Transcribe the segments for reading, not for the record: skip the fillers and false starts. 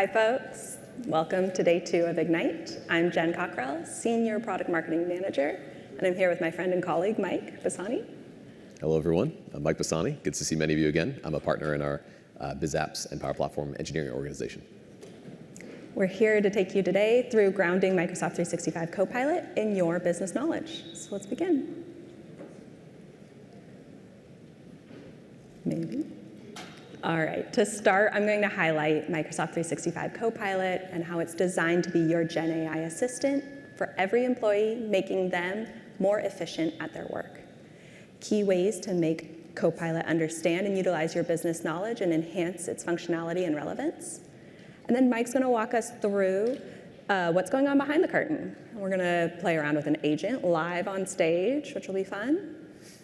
Hi, folks. Welcome to day 2 of Ignite. I'm Jen Cockrell, Senior Product Marketing Manager, and I'm here with my friend and colleague, Mike Bassani. Hello, everyone. I'm Mike Bassani. Good to see many of you again. I'm a partner in our BizApps and Power Platform engineering organization. We're here to take you today through grounding Microsoft 365 Copilot in your business knowledge. So let's begin. Maybe. All right, to start, I'm going to highlight Microsoft 365 Copilot and how it's designed to be your Gen AI assistant for every employee, making them more efficient at their work. Key ways to make Copilot understand and utilize your business knowledge and enhance its functionality and relevance. And then Mike's going to walk us through what's going on behind the curtain. We're going to play around with an agent live on stage, which will be fun.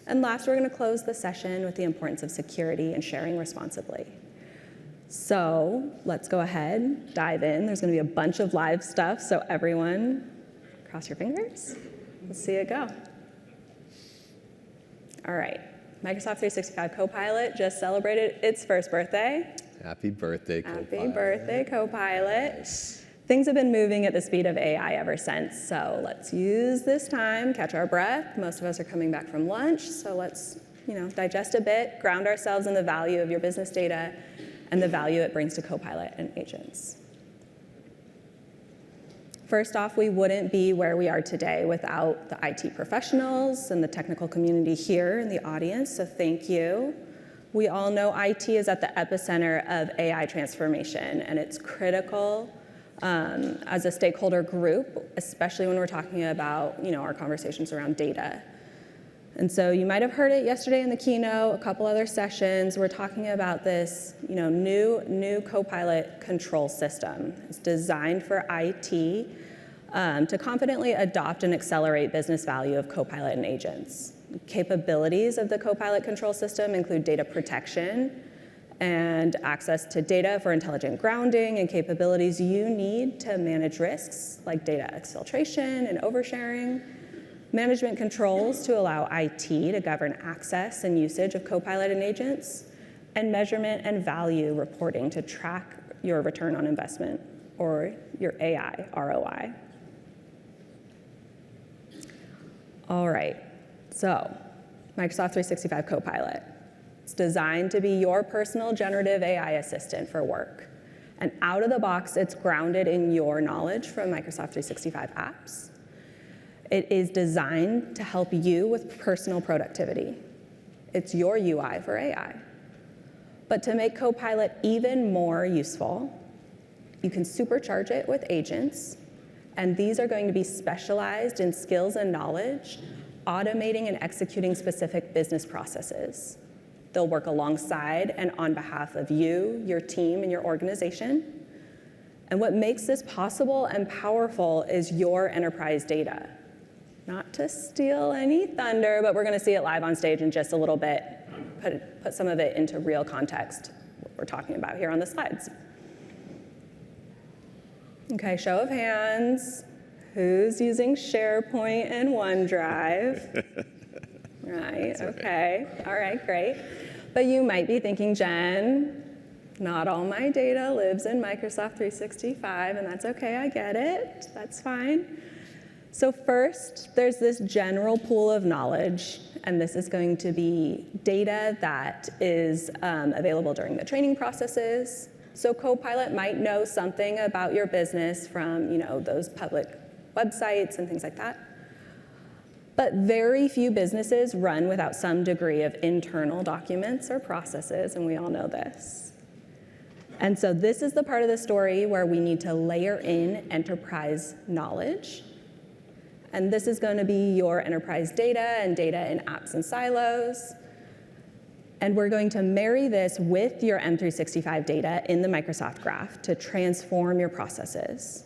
And last, we're going to close the session with the importance of security and sharing responsibly. So let's go ahead, dive in. There's going to be a bunch of live stuff, so everyone, cross your fingers. Let's see it go. All right, Microsoft 365 Copilot just celebrated its first birthday. Happy birthday, Copilot. Happy birthday, Copilot. Nice. Things have been moving at the speed of AI ever since, so let's use this time, catch our breath. Most of us are coming back from lunch, so let's digest a bit, ground ourselves in the value of your business data and the value it brings to Copilot and agents. First off, we wouldn't be where we are today without the IT professionals and the technical community here in the audience, so thank you. We all know IT is at the epicenter of AI transformation, and it's critical as a stakeholder group, especially when we're talking about our conversations around data. And so you might have heard it yesterday in the keynote, a couple other sessions. We're talking about this new Copilot control system. It's designed for IT to confidently adopt and accelerate business value of Copilot and agents. Capabilities of the Copilot control system include data protection and access to data for intelligent grounding and capabilities you need to manage risks like data exfiltration and oversharing, management controls to allow IT to govern access and usage of Copilot and agents, and measurement and value reporting to track your return on investment or your AI ROI. All right, so Microsoft 365 Copilot. It's designed to be your personal generative AI assistant for work. And out of the box, it's grounded in your knowledge from Microsoft 365 apps. It is designed to help you with personal productivity. It's your UI for AI. But to make Copilot even more useful, you can supercharge it with agents, and these are going to be specialized in skills and knowledge, automating and executing specific business processes. They'll work alongside and on behalf of you, your team, and your organization. And what makes this possible and powerful is your enterprise data. Not to steal any thunder, but we're going to see it live on stage in just a little bit, put some of it into real context, what we're talking about here on the slides. Okay, show of hands. Who's using SharePoint and OneDrive? Right, okay. All right, great. But you might be thinking, Jen, not all my data lives in Microsoft 365, and that's okay, I get it. That's fine. So first, there's this general pool of knowledge, and this is going to be data that is available during the training processes. So Copilot might know something about your business from those public websites and things like that. But very few businesses run without some degree of internal documents or processes, and we all know this. And so this is the part of the story where we need to layer in enterprise knowledge. And this is going to be your enterprise data and data in apps and silos. And we're going to marry this with your M365 data in the Microsoft Graph to transform your processes.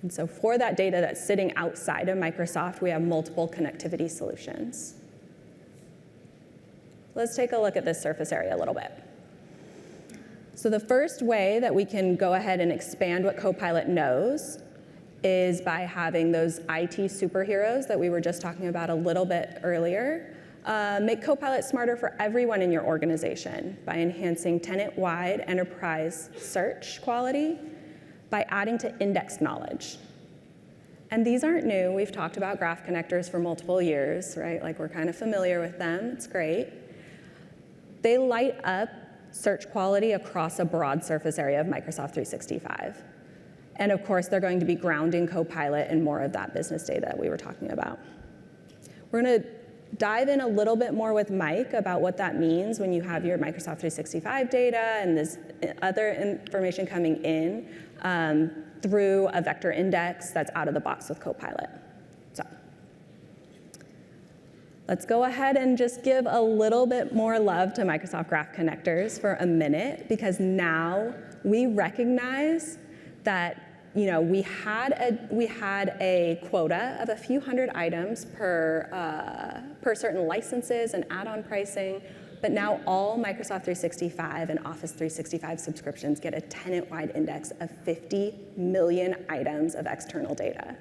And so for that data that's sitting outside of Microsoft, we have multiple connectivity solutions. Let's take a look at this surface area a little bit. So the first way that we can go ahead and expand what Copilot knows is by having those IT superheroes that we were just talking about a little bit earlier Make Copilot smarter for everyone in your organization by enhancing tenant-wide enterprise search quality, by adding to index knowledge. And these aren't new. We've talked about graph connectors for multiple years, right? Like, we're kind of familiar with them. It's great. They light up search quality across a broad surface area of Microsoft 365. And of course, they're going to be grounding Copilot in more of that business data that we were talking about. We're going to dive in a little bit more with Mike about what that means when you have your Microsoft 365 data and this other information coming in through a vector index that's out of the box with Copilot. So let's go ahead and just give a little bit more love to Microsoft Graph Connectors for a minute, because now we recognize that we had a quota of a few hundred items per certain licenses and add-on pricing, but now all Microsoft 365 and Office 365 subscriptions get a tenant-wide index of 50 million items of external data.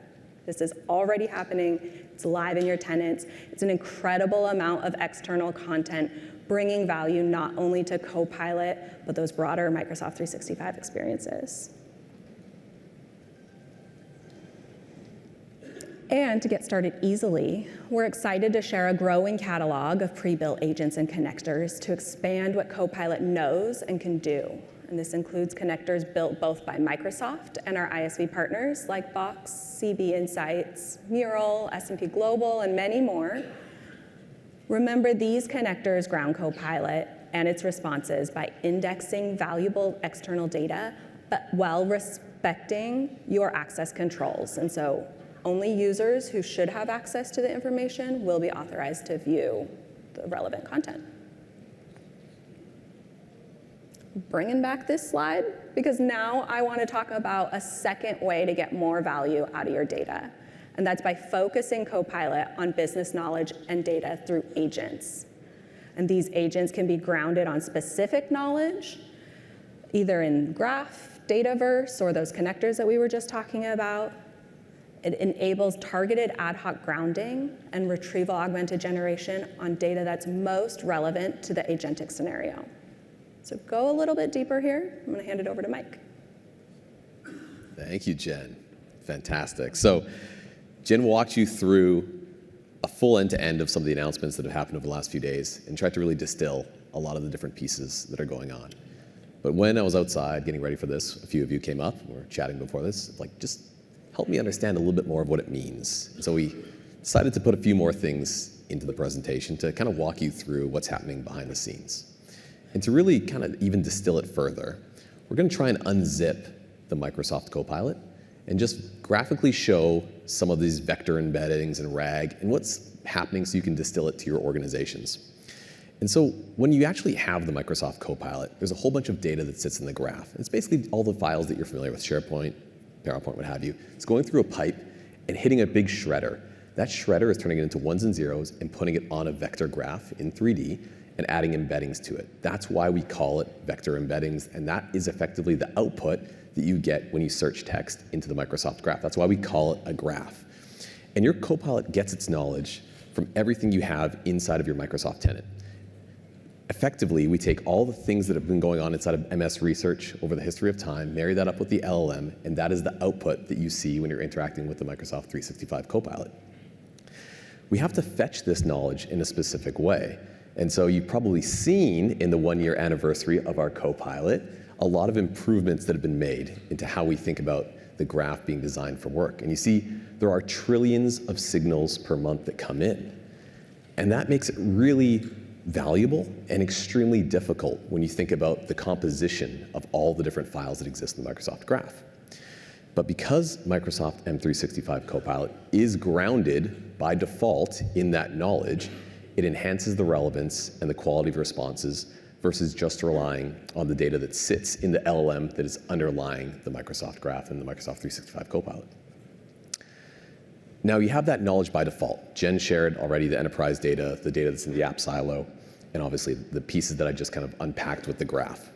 This is already happening. It's live in your tenants. It's an incredible amount of external content, bringing value not only to Copilot, but those broader Microsoft 365 experiences. And to get started easily, we're excited to share a growing catalog of pre-built agents and connectors to expand what Copilot knows and can do. And this includes connectors built both by Microsoft and our ISV partners like Box, CB Insights, Mural, S&P Global, and many more. Remember, these connectors ground Copilot and its responses by indexing valuable external data, but while respecting your access controls. And so only users who should have access to the information will be authorized to view the relevant content. Bringing back this slide, because now I want to talk about a second way to get more value out of your data. And that's by focusing Copilot on business knowledge and data through agents. And these agents can be grounded on specific knowledge, either in Graph, Dataverse, or those connectors that we were just talking about. It enables targeted ad hoc grounding and retrieval augmented generation on data that's most relevant to the agentic scenario. So go a little bit deeper here. I'm going to hand it over to Mike. Thank you, Jen. Fantastic. So Jen walked you through a full end-to-end of some of the announcements that have happened over the last few days and tried to really distill a lot of the different pieces that are going on. But when I was outside getting ready for this, a few of you came up, we were chatting before this, like, just help me understand a little bit more of what it means. So we decided to put a few more things into the presentation to kind of walk you through what's happening behind the scenes. And to really kind of even distill it further, we're going to try and unzip the Microsoft Copilot and just graphically show some of these vector embeddings and RAG and what's happening so you can distill it to your organizations. And so when you actually have the Microsoft Copilot, there's a whole bunch of data that sits in the graph. It's basically all the files that you're familiar with, SharePoint, PowerPoint, what have you. It's going through a pipe and hitting a big shredder. That shredder is turning it into ones and zeros and putting it on a vector graph in 3D and adding embeddings to it. That's why we call it vector embeddings, and that is effectively the output that you get when you search text into the Microsoft Graph. That's why we call it a graph. And your Copilot gets its knowledge from everything you have inside of your Microsoft tenant. Effectively, we take all the things that have been going on inside of MS Research over the history of time, marry that up with the LLM, and that is the output that you see when you're interacting with the Microsoft 365 Copilot. We have to fetch this knowledge in a specific way. And so you've probably seen in the one-year anniversary of our Copilot a lot of improvements that have been made into how we think about the graph being designed for work. And you see, there are trillions of signals per month that come in. And that makes it really valuable and extremely difficult when you think about the composition of all the different files that exist in the Microsoft Graph. But because Microsoft M365 Copilot is grounded by default in that knowledge, it enhances the relevance and the quality of responses versus just relying on the data that sits in the LLM that is underlying the Microsoft Graph and the Microsoft 365 Copilot. Now, you have that knowledge by default. Jen shared already the enterprise data, the data that's in the app silo, and obviously the pieces that I just kind of unpacked with the graph.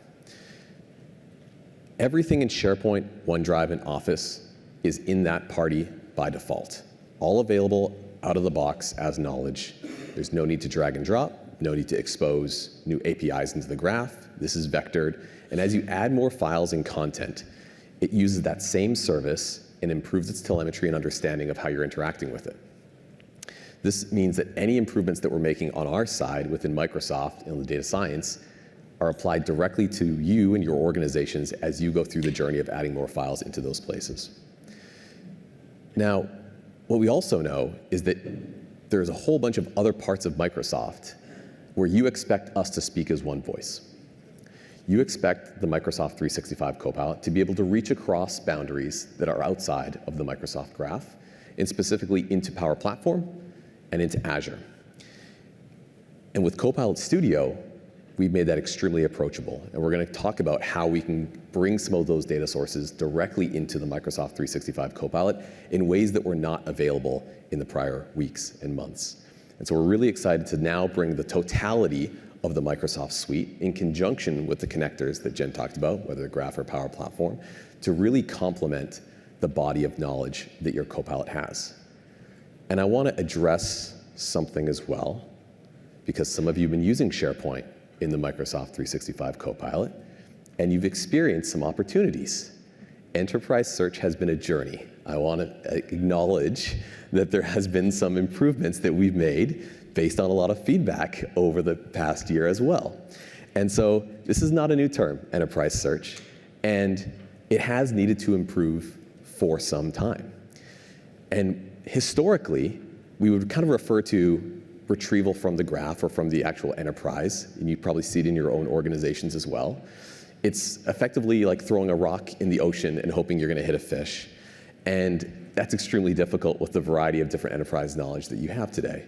Everything in SharePoint, OneDrive, and Office is in that party by default, all available out of the box as knowledge. There's no need to drag and drop, no need to expose new APIs into the graph. This is vectored. And as you add more files and content, it uses that same service and improves its telemetry and understanding of how you're interacting with it. This means that any improvements that we're making on our side within Microsoft in the data science are applied directly to you and your organizations as you go through the journey of adding more files into those places. Now, what we also know is that there's a whole bunch of other parts of Microsoft where you expect us to speak as one voice. You expect the Microsoft 365 Copilot to be able to reach across boundaries that are outside of the Microsoft Graph, and specifically into Power Platform and into Azure. And with Copilot Studio, we've made that extremely approachable. And we're going to talk about how we can bring some of those data sources directly into the Microsoft 365 Copilot in ways that were not available in the prior weeks and months. And so we're really excited to now bring the totality of the Microsoft suite in conjunction with the connectors that Jen talked about, whether the Graph or Power Platform, to really complement the body of knowledge that your Copilot has. And I want to address something as well, because some of you have been using SharePoint in the Microsoft 365 Copilot, and you've experienced some opportunities. Enterprise search has been a journey. I want to acknowledge that there has been some improvements that we've made based on a lot of feedback over the past year as well. And so this is not a new term, enterprise search, and it has needed to improve for some time. And historically, we would kind of refer to retrieval from the graph or from the actual enterprise, and you probably see it in your own organizations as well. It's effectively like throwing a rock in the ocean and hoping you're going to hit a fish. And that's extremely difficult with the variety of different enterprise knowledge that you have today.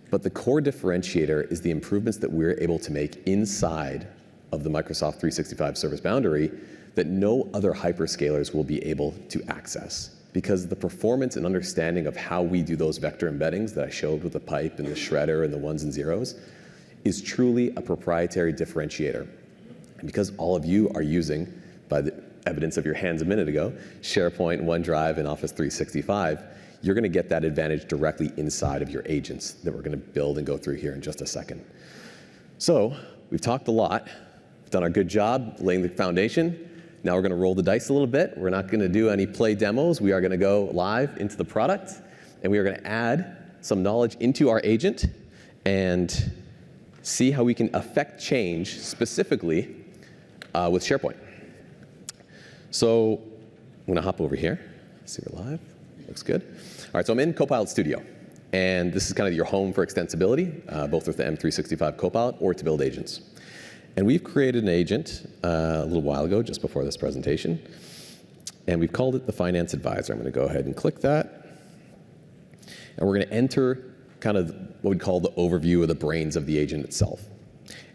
But the core differentiator is the improvements that we're able to make inside of the Microsoft 365 service boundary that no other hyperscalers will be able to access. Because the performance and understanding of how we do those vector embeddings that I showed with the pipe and the shredder and the ones and zeros is truly a proprietary differentiator. And because all of you are using, by the evidence of your hands a minute ago, SharePoint, OneDrive, and Office 365, you're going to get that advantage directly inside of your agents that we're going to build and go through here in just a second. So we've talked a lot. We've done our good job laying the foundation. Now we're going to roll the dice a little bit. We're not going to do any play demos. We are going to go live into the product, and we are going to add some knowledge into our agent and see how we can affect change specifically with SharePoint. So I'm going to hop over here. See, we're live. Looks good. All right, so I'm in Copilot Studio. And this is kind of your home for extensibility, both with the M365 Copilot or to build agents. And we've created an agent a little while ago, just before this presentation. And we've called it the Finance Advisor. I'm going to go ahead and click that. And we're going to enter kind of what we'd call the overview of the brains of the agent itself.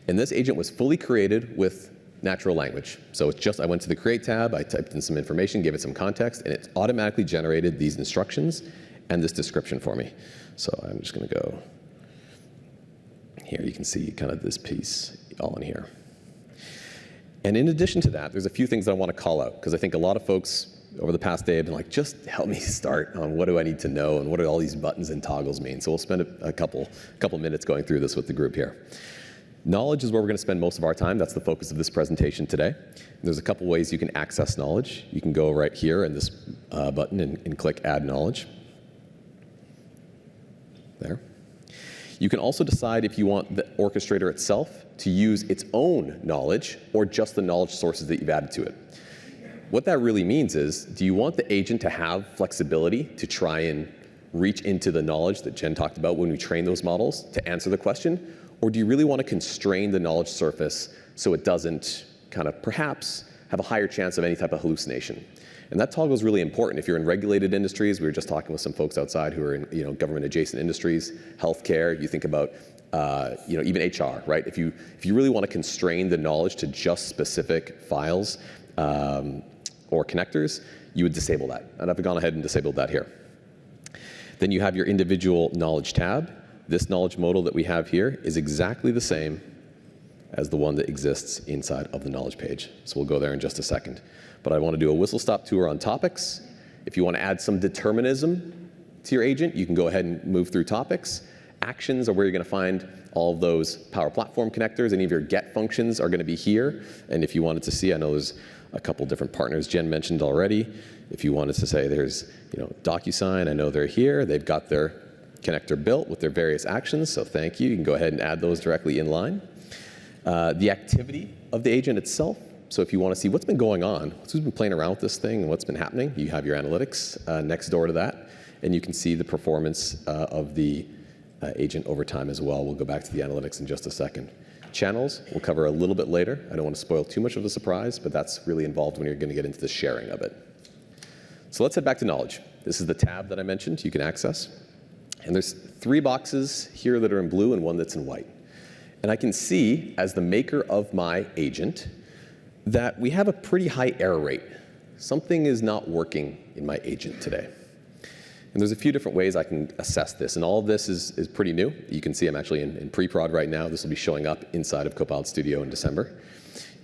And this agent was fully created with natural language. So it's just, I went to the Create tab, I typed in some information, gave it some context, and it automatically generated these instructions and this description for me. So I'm just going to go here. You can see kind of this piece all in here. And in addition to that, there's a few things that I want to call out, because I think a lot of folks over the past day have been like, just help me start on what do I need to know and what do all these buttons and toggles mean. So we'll spend a couple minutes going through this with the group here. Knowledge is where we're going to spend most of our time. That's the focus of this presentation today. There's a couple ways you can access knowledge. You can go right here in this button and click Add Knowledge. There. You can also decide if you want the orchestrator itself to use its own knowledge or just the knowledge sources that you've added to it. What that really means is, do you want the agent to have flexibility to try and reach into the knowledge that Jen talked about when we train those models to answer the question? Or do you really want to constrain the knowledge surface so it doesn't kind of perhaps have a higher chance of any type of hallucination? And that toggle is really important. If you're in regulated industries, we were just talking with some folks outside who are in government adjacent industries, healthcare, you think about even HR, right? If you really want to constrain the knowledge to just specific files or connectors, you would disable that. And I've gone ahead and disabled that here. Then you have your individual knowledge tab. This knowledge modal that we have here is exactly the same as the one that exists inside of the knowledge page. So we'll go there in just a second. But I want to do a whistle-stop tour on topics. If you want to add some determinism to your agent, you can go ahead and move through topics. Actions are where you're going to find all of those Power Platform connectors. Any of your get functions are going to be here. And if you wanted to see, I know there's a couple different partners Jen mentioned already. If you wanted to say there's DocuSign, I know they're here. They've got their connector built with their various actions, so thank you. You can go ahead and add those directly in line. The activity of the agent itself. So if you want to see what's been going on, who's been playing around with this thing and what's been happening, you have your analytics next door to that. And you can see the performance of the agent over time as well. We'll go back to the analytics in just a second. Channels we'll cover a little bit later. I don't want to spoil too much of the surprise, but that's really involved when you're going to get into the sharing of it. So let's head back to knowledge. This is the tab that I mentioned you can access. And there's 3 boxes here that are in blue and 1 that's in white. And I can see, as the maker of my agent, that we have a pretty high error rate. Something is not working in my agent today. And there's a few different ways I can assess this. And all of this is pretty new. You can see I'm actually in pre-prod right now. This will be showing up inside of Copilot Studio in December.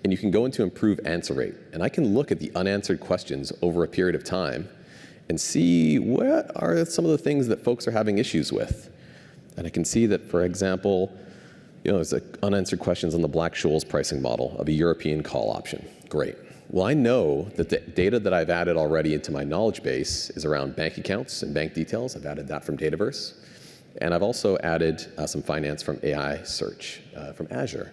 And you can go into improve answer rate. And I can look at the unanswered questions over a period of time and see what are some of the things that folks are having issues with. And I can see that, for example, there's unanswered questions on the Black-Scholes pricing model of a European call option. Great. Well, I know that the data that I've added already into my knowledge base is around bank accounts and bank details. I've added that from Dataverse. And I've also added some finance from AI Search from Azure.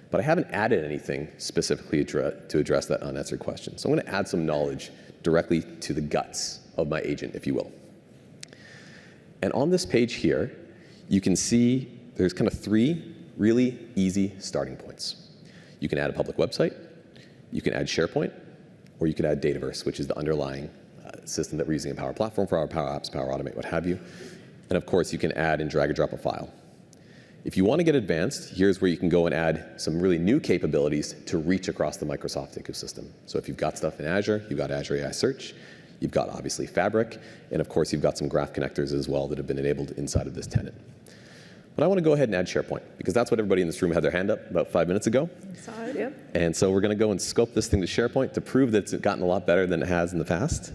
But I haven't added anything specifically to address that unanswered question. So I'm going to add some knowledge directly to the guts of my agent, if you will. And on this page here, you can see there's kind of 3 really easy starting points. You can add a public website, you can add SharePoint, or you could add Dataverse, which is the underlying system that we're using in Power Platform for our Power Apps, Power Automate, what have you. And of course, you can add and drag and drop a file. If you want to get advanced, here's where you can go and add some really new capabilities to reach across the Microsoft ecosystem. So if you've got stuff in Azure, you've got Azure AI Search, you've got obviously Fabric, and of course, you've got some graph connectors as well that have been enabled inside of this tenant. But I want to go ahead and add SharePoint, because that's what everybody in this room had their hand up about 5 minutes ago. I saw it, yep. And so we're going to go and scope this thing to SharePoint to prove that it's gotten a lot better than it has in the past.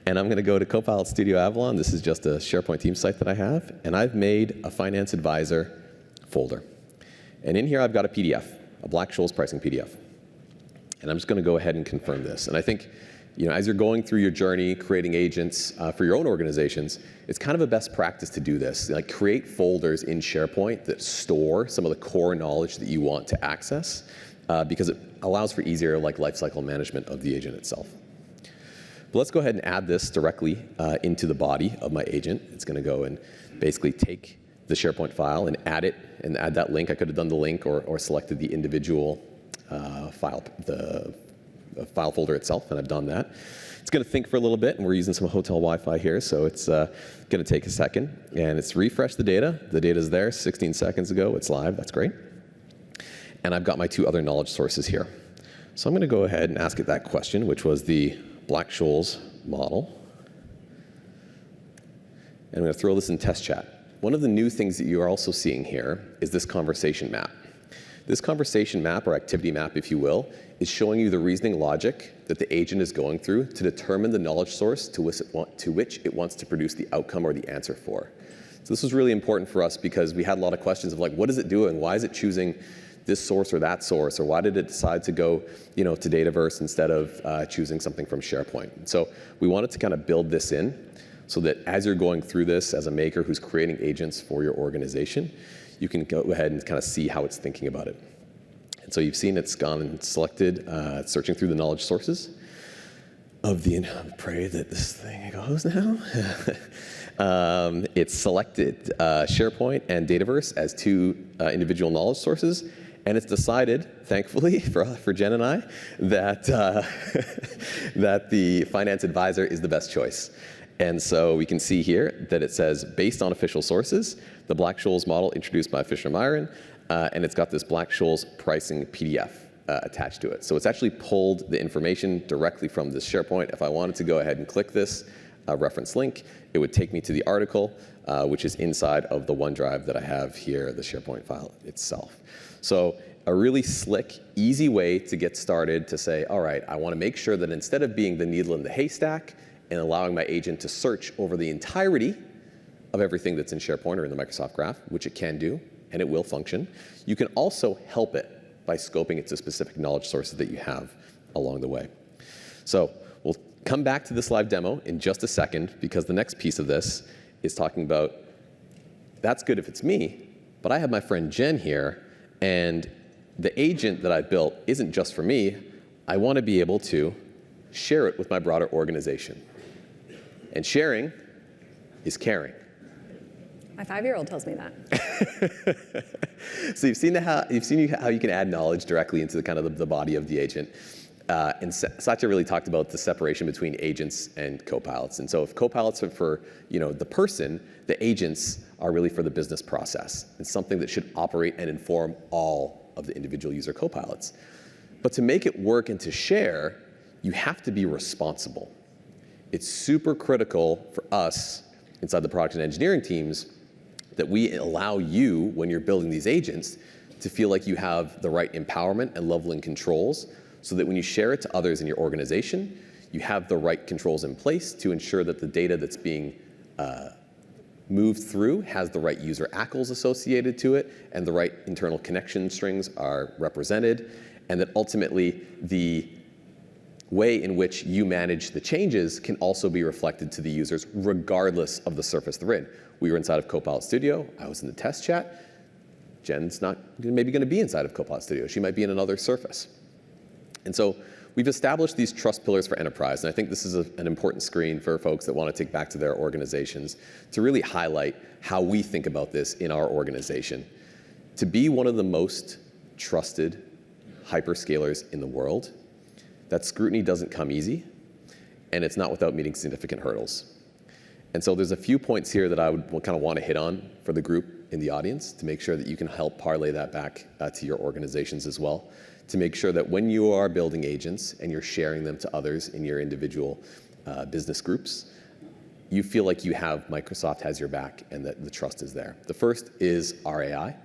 And I'm going to go to Copilot Studio Avalon. This is just a SharePoint team site that I have. And I've made a Finance Advisor folder. And in here, I've got a PDF, a Black-Scholes pricing PDF. And I'm just going to go ahead and confirm this. And I think, as you're going through your journey, creating agents for your own organizations, it's kind of a best practice to do this. Like, create folders in SharePoint that store some of the core knowledge that you want to access, because it allows for easier lifecycle management of the agent itself. But let's go ahead and add this directly into the body of my agent. It's going to go and basically take the SharePoint file and add it, and add that link. I could have done the link or selected the individual file folder itself, and I've done that. It's going to think for a little bit, and we're using some hotel Wi-Fi here, so it's going to take a second. And it's refreshed the data. The data's there 16 seconds ago. It's live. That's great. And I've got my 2 other knowledge sources here. So I'm going to go ahead and ask it that question, which was the Black-Scholes model. And I'm going to throw this in test chat. One of the new things that you are also seeing here is this conversation map. This conversation map, or activity map, if you will, is showing you the reasoning logic that the agent is going through to determine the knowledge source to which it wants to produce the outcome or the answer for. So this was really important for us because we had a lot of questions of what is it doing? Why is it choosing this source or that source? Or why did it decide to go to Dataverse instead of choosing something from SharePoint? So we wanted to kind of build this in so that as you're going through this as a maker who's creating agents for your organization, you can go ahead and kind of see how it's thinking about it. And so you've seen it's gone and selected, searching through the knowledge sources of the, I pray that this thing goes now. It's selected SharePoint and Dataverse as 2 individual knowledge sources. And it's decided, thankfully for Jen and I, that, that the Finance Advisor is the best choice. And so we can see here that it says, based on official sources, the Black-Scholes model introduced by Fisher Myron, and it's got this Black-Scholes pricing PDF attached to it. So it's actually pulled the information directly from this SharePoint. If I wanted to go ahead and click this reference link, it would take me to the article, which is inside of the OneDrive that I have here, the SharePoint file itself. So a really slick, easy way to get started to say, all right, I want to make sure that instead of being the needle in the haystack and allowing my agent to search over the entirety of everything that's in SharePoint or in the Microsoft Graph, which it can do, and it will function. You can also help it by scoping it to specific knowledge sources that you have along the way. So we'll come back to this live demo in just a second, because the next piece of this is talking about, that's good if it's me, but I have my friend Jen here, and the agent that I built isn't just for me. I want to be able to share it with my broader organization. And sharing is caring. My 5-year-old tells me that. So you've seen how you can add knowledge directly into the kind of the body of the agent. And Satya really talked about the separation between agents and co-pilots. And so if co-pilots are for the person, the agents are really for the business process. It's something that should operate and inform all of the individual user co-pilots. But to make it work and to share, you have to be responsible. It's super critical for us inside the product and engineering teams that we allow you, when you're building these agents, to feel like you have the right empowerment and leveling controls, so that when you share it to others in your organization, you have the right controls in place to ensure that the data that's being moved through has the right user ACLs associated to it, and the right internal connection strings are represented, and that ultimately the way in which you manage the changes can also be reflected to the users regardless of the surface they're in. We were inside of Copilot Studio. I was in the test chat. Jen's not maybe going to be inside of Copilot Studio. She might be in another surface. And so we've established these trust pillars for enterprise. And I think this is an important screen for folks that want to take back to their organizations to really highlight how we think about this in our organization. To be one of the most trusted hyperscalers in the world, that scrutiny doesn't come easy, and it's not without meeting significant hurdles. And so there's a few points here that I would kind of want to hit on for the group in the audience to make sure that you can help parlay that back to your organizations as well, to make sure that when you are building agents and you're sharing them to others in your individual business groups, you feel like you have Microsoft has your back and that the trust is there. The first is RAI.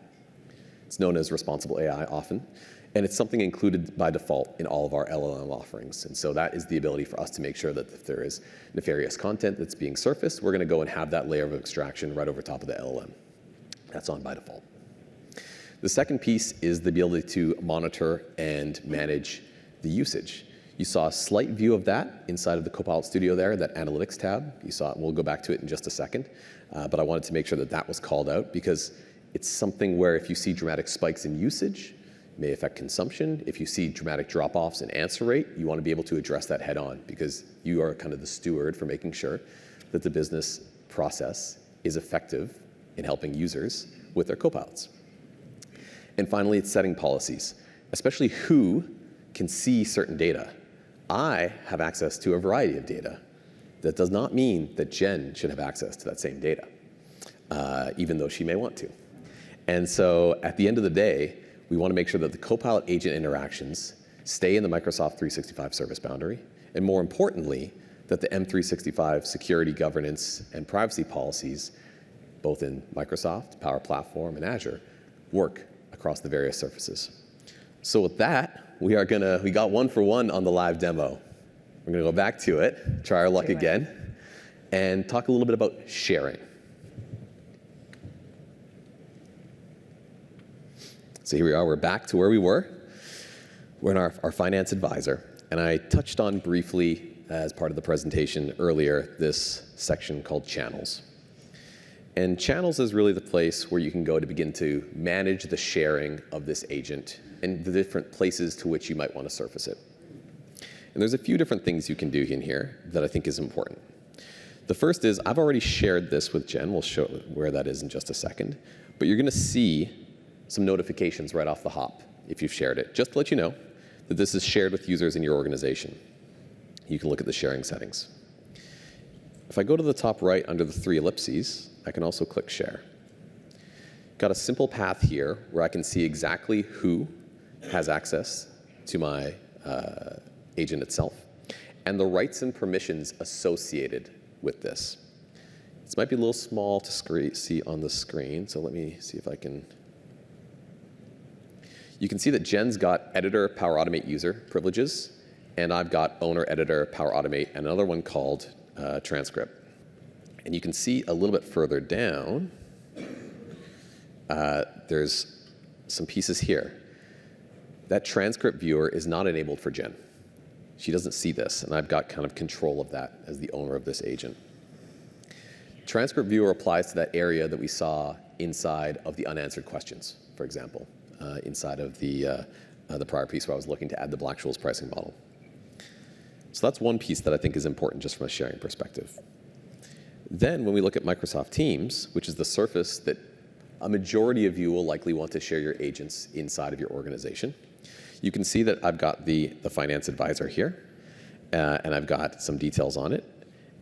It's known as responsible AI often. And it's something included by default in all of our LLM offerings. And so that is the ability for us to make sure that if there is nefarious content that's being surfaced, we're going to go and have that layer of abstraction right over top of the LLM. That's on by default. The second piece is the ability to monitor and manage the usage. You saw a slight view of that inside of the Copilot Studio there, that analytics tab. You saw it, and we'll go back to it in just a second. But I wanted to make sure that that was called out, because it's something where if you see dramatic spikes in usage, may affect consumption. If you see dramatic drop-offs in answer rate, you want to be able to address that head on, because you are kind of the steward for making sure that the business process is effective in helping users with their copilots. And finally, it's setting policies, especially who can see certain data. I have access to a variety of data. That does not mean that Jen should have access to that same data, even though she may want to. And so at the end of the day, we want to make sure that the Copilot agent interactions stay in the Microsoft 365 service boundary, and more importantly, that the M365 security, governance, and privacy policies, both in Microsoft, Power Platform, and Azure, work across the various surfaces. So with that, we got 1 for 1 on the live demo. We're going to go back to it, try our luck again, and talk a little bit about sharing. So here we are, we're back to where we were. We're in our finance advisor. And I touched on briefly, as part of the presentation earlier, this section called channels. And channels is really the place where you can go to begin to manage the sharing of this agent and the different places to which you might want to surface it. And there's a few different things you can do in here that I think is important. The first is, I've already shared this with Jen. We'll show where that is in just a second. But you're going to see some notifications right off the hop if you've shared it, just to let you know that this is shared with users in your organization. You can look at the sharing settings. If I go to the top right under the 3 ellipses, I can also click Share. Got a simple path here where I can see exactly who has access to my agent itself and the rights and permissions associated with this. This might be a little small to see on the screen, so let me see if I can. You can see that Jen's got editor Power Automate user privileges, and I've got owner editor Power Automate, and another one called transcript. And you can see a little bit further down, there's some pieces here. That transcript viewer is not enabled for Jen. She doesn't see this, and I've got kind of control of that as the owner of this agent. Transcript viewer applies to that area that we saw inside of the unanswered questions, for example, inside of the prior piece where I was looking to add the Black-Scholes pricing model. So that's one piece that I think is important just from a sharing perspective. Then when we look at Microsoft Teams, which is the surface that a majority of you will likely want to share your agents inside of your organization, you can see that I've got the finance advisor here, and I've got some details on it.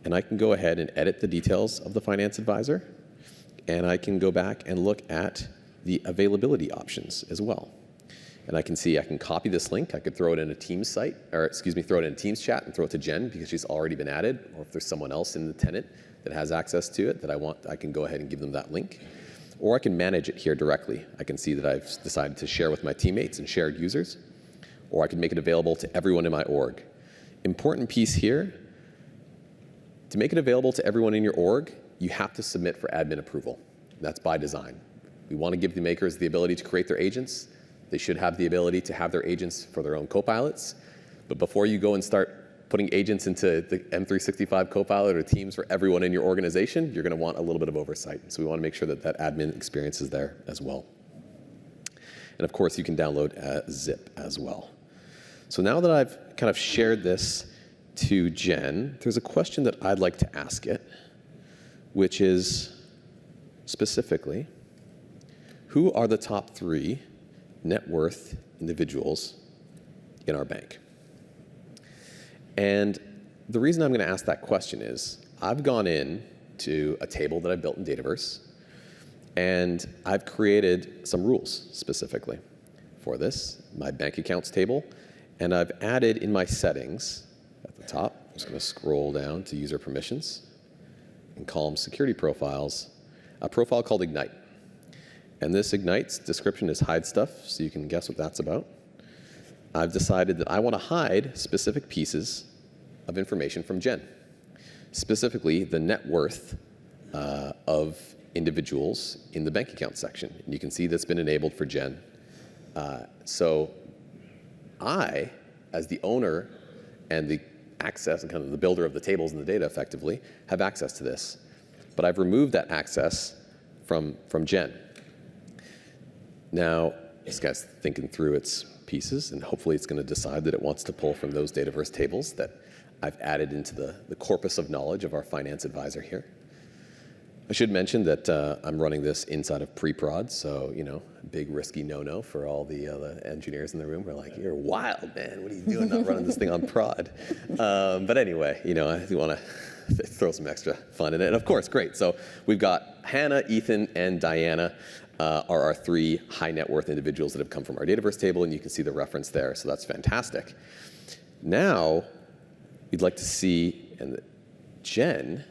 And I can go ahead and edit the details of the finance advisor, and I can go back and look at the availability options as well. And I can see I can copy this link. I could throw it in a Teams site, or excuse me, throw it in a Teams chat and throw it to Jen because she's already been added. Or if there's someone else in the tenant that has access to it that I want, I can go ahead and give them that link. Or I can manage it here directly. I can see that I've decided to share with my teammates and shared users. Or I can make it available to everyone in my org. Important piece here, to make it available to everyone in your org, you have to submit for admin approval. That's by design. We want to give the makers the ability to create their agents. They should have the ability to have their agents for their own copilots. But before you go and start putting agents into the M365 Copilot or Teams for everyone in your organization, you're going to want a little bit of oversight. So we want to make sure that that admin experience is there as well. And of course, you can download a zip as well. So now that I've kind of shared this to Jen, there's a question that I'd like to ask it, which is specifically, who are the top 3 net worth individuals in our bank? And the reason I'm going to ask that question is I've gone in to a table that I built in Dataverse, and I've created some rules specifically for this, my bank accounts table, and I've added in my settings at the top, I'm just going to scroll down to user permissions and column security profiles, a profile called Ignite. And this Ignite's description is hide stuff, so you can guess what that's about. I've decided that I want to hide specific pieces of information from Jen, specifically the net worth of individuals in the bank account section. And you can see that's been enabled for Jen. So I, as the owner and the access and kind of the builder of the tables and the data effectively, have access to this. But I've removed that access from Jen. Now, this guy's thinking through its pieces, and hopefully it's going to decide that it wants to pull from those Dataverse tables that I've added into the corpus of knowledge of our finance advisor here. I should mention that I'm running this inside of pre-prod, so, you know, big risky no-no for all the engineers in the room. We're like, you're wild, man. What are you doing not running this thing on prod? But anyway, you know, I do want to throw some extra fun in it. And of course, great. So we've got Hannah, Ethan, and Diana are our 3 high net worth individuals that have come from our Dataverse table, and you can see the reference there, so that's fantastic. Now, we'd like to see, and Jen,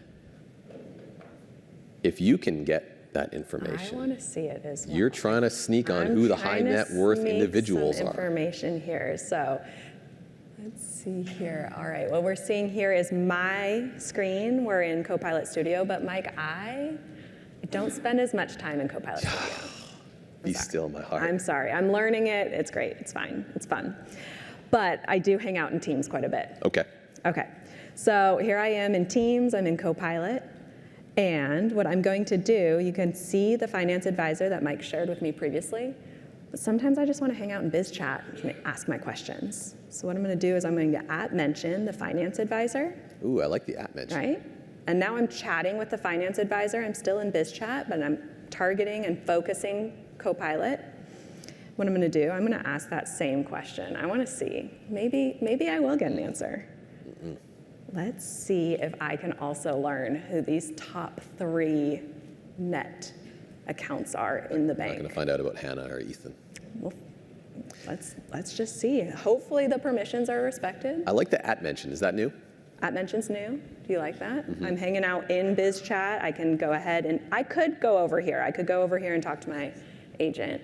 if you can get that information. I want to see it as well. You're trying to sneak on who the high net worth individuals are. Information here. So let's see here. All right. What we're seeing here is my screen. We're in Copilot Studio, but Mike, I don't spend as much time in Copilot Studio. Be still, my heart. I'm sorry. I'm learning it. It's great. It's fine. It's fun. But I do hang out in Teams quite a bit. Okay. Okay. So here I am in Teams. I'm in Copilot. And what I'm going to do, you can see the finance advisor that Mike shared with me previously. But sometimes I just want to hang out in BizChat and ask my questions. So what I'm going to do is I'm going to @mention the finance advisor. Ooh, I like the @mention. Right? And now I'm chatting with the finance advisor. I'm still in BizChat, but I'm targeting and focusing Copilot. What I'm going to do, I'm going to ask that same question. I want to see. Maybe I will get an answer. Let's see if I can also learn who these top 3 net accounts are in the bank. I'm not going to find out about Hannah or Ethan. Well, let's just see. Hopefully the permissions are respected. I like the @mention. Is that new? @mention's new. Do you like that? I'm hanging out in BizChat. I can go ahead and I could go over here. I could go over here and talk to my agent,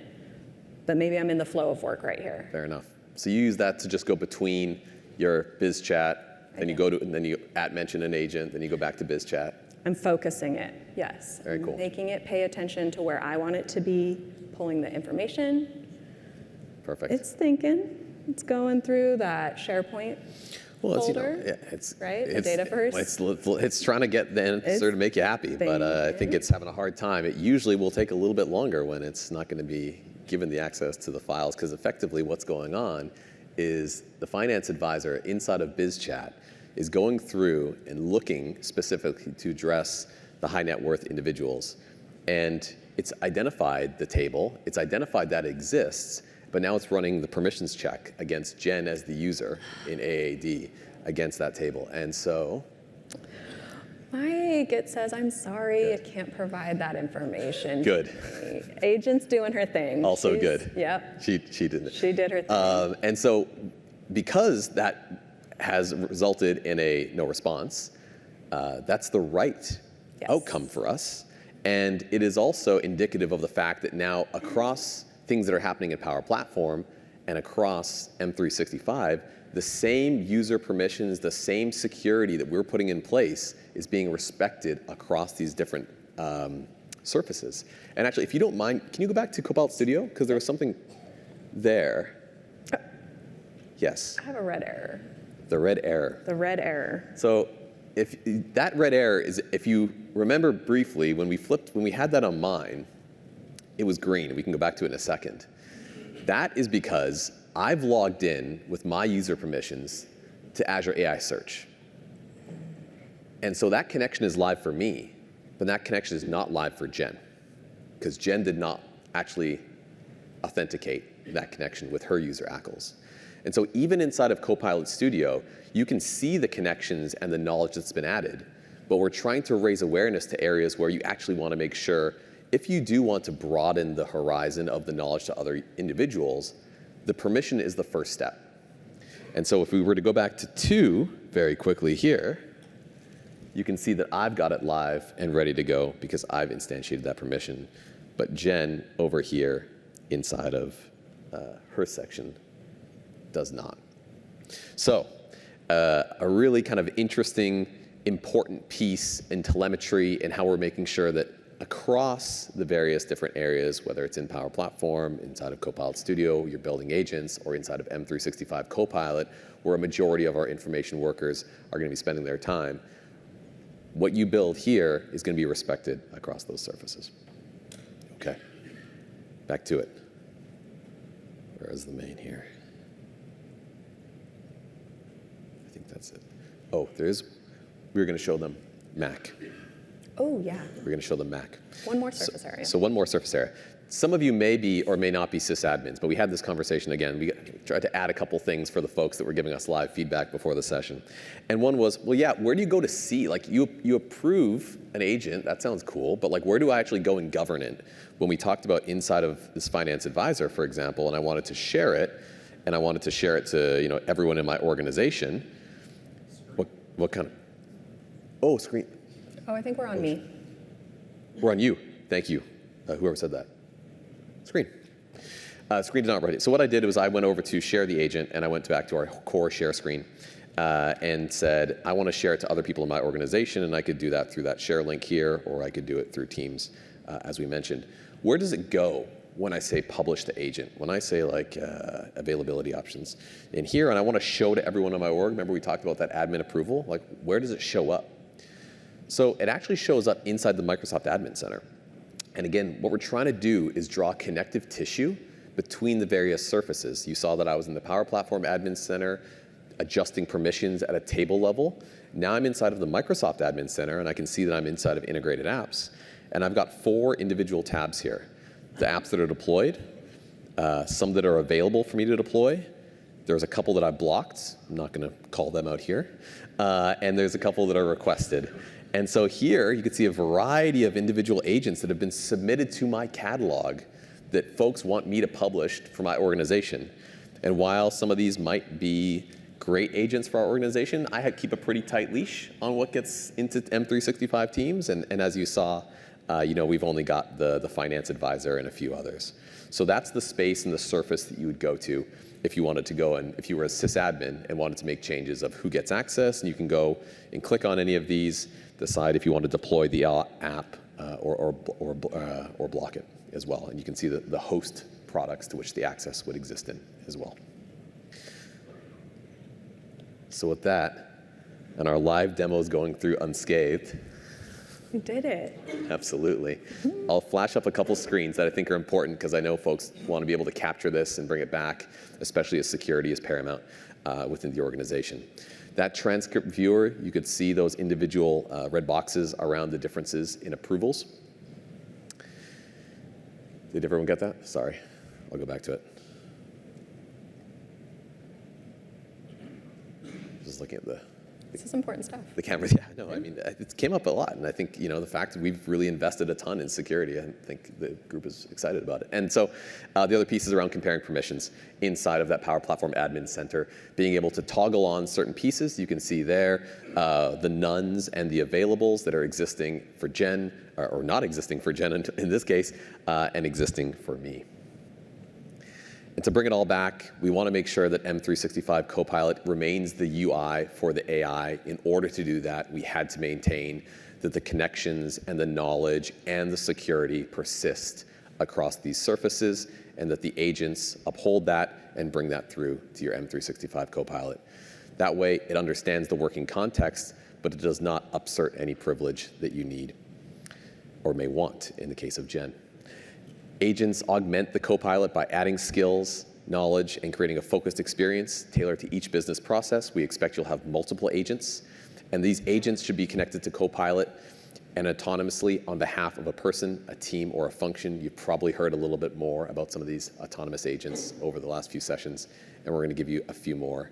but maybe I'm in the flow of work right here. Fair enough. So you use that to just go between your BizChat, then you go to, and then you @mention an agent, then you go back to BizChat. I'm focusing it, yes. Very cool. Making it pay attention to where I want it to be, pulling the information. Perfect. It's thinking. It's going through that SharePoint folder, it's right? The data first. It's trying to get the answer to make you happy, but I think it's having a hard time. It usually will take a little bit longer when it's not going to be given the access to the files, because effectively what's going on is the finance advisor inside of BizChat is going through and looking specifically to address the high net worth individuals. And it's identified the table, it's identified that it exists, but now it's running the permissions check against Jen as the user in AAD against that table. And so, Mike, it says, I'm sorry, I can't provide that information. Good. Agent's doing her thing. Also good. Yep. She did it. She did her thing. And so, because that has resulted in a no response, that's the right outcome for us. And it is also indicative of the fact that now across things that are happening in Power Platform and across M365, the same user permissions, the same security that we're putting in place is being respected across these different surfaces. And actually, if you don't mind, can you go back to Copilot Studio? Because there was something there. Yes. I have a red error. The red error. The red error. So if that red error is, if you remember briefly, when we had that on mine, it was green. We can go back to it in a second. That is because I've logged in with my user permissions to Azure AI Search. And so that connection is live for me, but that connection is not live for Jen, because Jen did not actually authenticate that connection with her user ACLs. And so even inside of Copilot Studio, you can see the connections and the knowledge that's been added, but we're trying to raise awareness to areas where you actually want to make sure, if you do want to broaden the horizon of the knowledge to other individuals, the permission is the first step. And so if we were to go back to 2 very quickly here, you can see that I've got it live and ready to go because I've instantiated that permission. But Jen over here inside of her section does not. So a really kind of interesting, important piece in telemetry and how we're making sure that across the various different areas, whether it's in Power Platform, inside of Copilot Studio, you're building agents, or inside of M365 Copilot, where a majority of our information workers are going to be spending their time, what you build here is going to be respected across those surfaces. Okay, back to it. Where is the main here? I think that's it. Oh, we were going to show them Mac. Oh, yeah. We're going to show them Mac. One more surface area. So one more surface area. Some of you may be or may not be sysadmins, but we had this conversation again. We tried to add a couple things for the folks that were giving us live feedback before the session. And one was, well, yeah, where do you go to see? Like, you approve an agent, that sounds cool, but like, where do I actually go and govern it? When we talked about inside of this finance advisor, for example, and I wanted to share it, and I wanted to share it to everyone in my organization, what kind of, oh, screen. Oh, I think we're on me. We're on you. Thank you, whoever said that. Screen. Screen did not write it. So what I did was I went over to share the agent, and I went back to our core share screen and said, I want to share it to other people in my organization, and I could do that through that share link here, or I could do it through Teams, as we mentioned. Where does it go when I say publish to agent? When I say like availability options in here, and I want to show to everyone in my org, remember we talked about that admin approval? Like, where does it show up? So it actually shows up inside the Microsoft Admin Center. And again, what we're trying to do is draw connective tissue between the various surfaces. You saw that I was in the Power Platform Admin Center, adjusting permissions at a table level. Now I'm inside of the Microsoft Admin Center, and I can see that I'm inside of Integrated Apps. And I've got 4 individual tabs here. The apps that are deployed, some that are available for me to deploy. There's a couple that I blocked. I'm not going to call them out here. And there's a couple that are requested. And so here you can see a variety of individual agents that have been submitted to my catalog that folks want me to publish for my organization. And while some of these might be great agents for our organization, I keep a pretty tight leash on what gets into M365 Teams. And as you saw, we've only got the finance advisor and a few others. So that's the space and the surface that you would go to if you wanted to go, and if you were a sysadmin and wanted to make changes of who gets access, and you can go and click on any of these, decide if you want to deploy the app or block it as well. And you can see the host products to which the access would exist in as well. So with that, and our live demos going through unscathed. You did it. Absolutely. I'll flash up a couple screens that I think are important because I know folks want to be able to capture this and bring it back, especially as security is paramount within the organization. That transcript viewer, you could see those individual red boxes around the differences in approvals. Did everyone get that? Sorry, I'll go back to it. Just looking at This is important stuff. the cameras. Yeah, no, I mean, it came up a lot. And I think, the fact that we've really invested a ton in security, I think the group is excited about it. And so the other piece is around comparing permissions inside of that Power Platform Admin Center, being able to toggle on certain pieces. You can see there the nones and the availables that are existing for Jen, or not existing for Jen in this case, and existing for me. And to bring it all back, we want to make sure that M365 Copilot remains the UI for the AI. In order to do that, we had to maintain that the connections and the knowledge and the security persist across these surfaces, and that the agents uphold that and bring that through to your M365 Copilot. That way, it understands the working context, but it does not upsert any privilege that you need or may want in the case of Jen. Agents augment the Copilot by adding skills, knowledge, and creating a focused experience tailored to each business process. We expect you'll have multiple agents, and these agents should be connected to Copilot and autonomously on behalf of a person, a team, or a function. You've probably heard a little bit more about some of these autonomous agents over the last few sessions, and we're going to give you a few more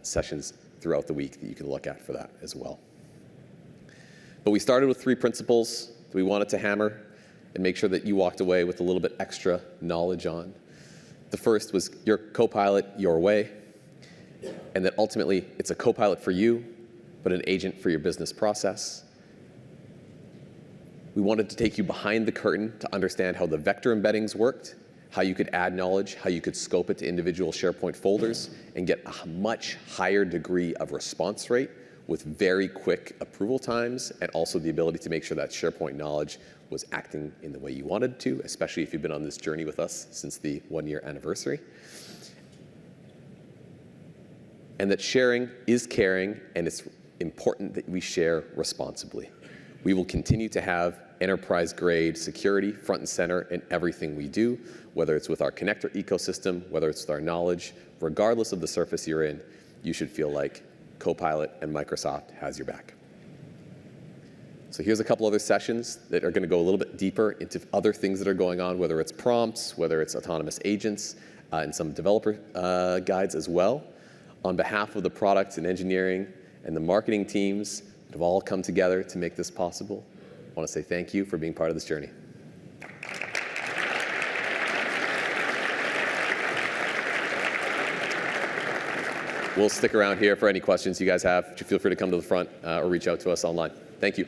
sessions throughout the week that you can look at for that as well. But we started with 3 principles that we wanted to hammer and make sure that you walked away with a little bit extra knowledge on. The first was your Copilot your way, and that ultimately it's a Copilot for you, but an agent for your business process. We wanted to take you behind the curtain to understand how the vector embeddings worked, how you could add knowledge, how you could scope it to individual SharePoint folders and get a much higher degree of response rate with very quick approval times, and also the ability to make sure that SharePoint knowledge was acting in the way you wanted to, especially if you've been on this journey with us since the 1-year anniversary. And that sharing is caring, and it's important that we share responsibly. We will continue to have enterprise-grade security front and center in everything we do, whether it's with our connector ecosystem, whether it's with our knowledge. Regardless of the surface you're in, you should feel like Copilot and Microsoft has your back. So here's a couple other sessions that are going to go a little bit deeper into other things that are going on, whether it's prompts, whether it's autonomous agents, and some developer guides as well. On behalf of the product and engineering and the marketing teams that have all come together to make this possible, I want to say thank you for being part of this journey. We'll stick around here for any questions you guys have. Feel free to come to the front or reach out to us online. Thank you.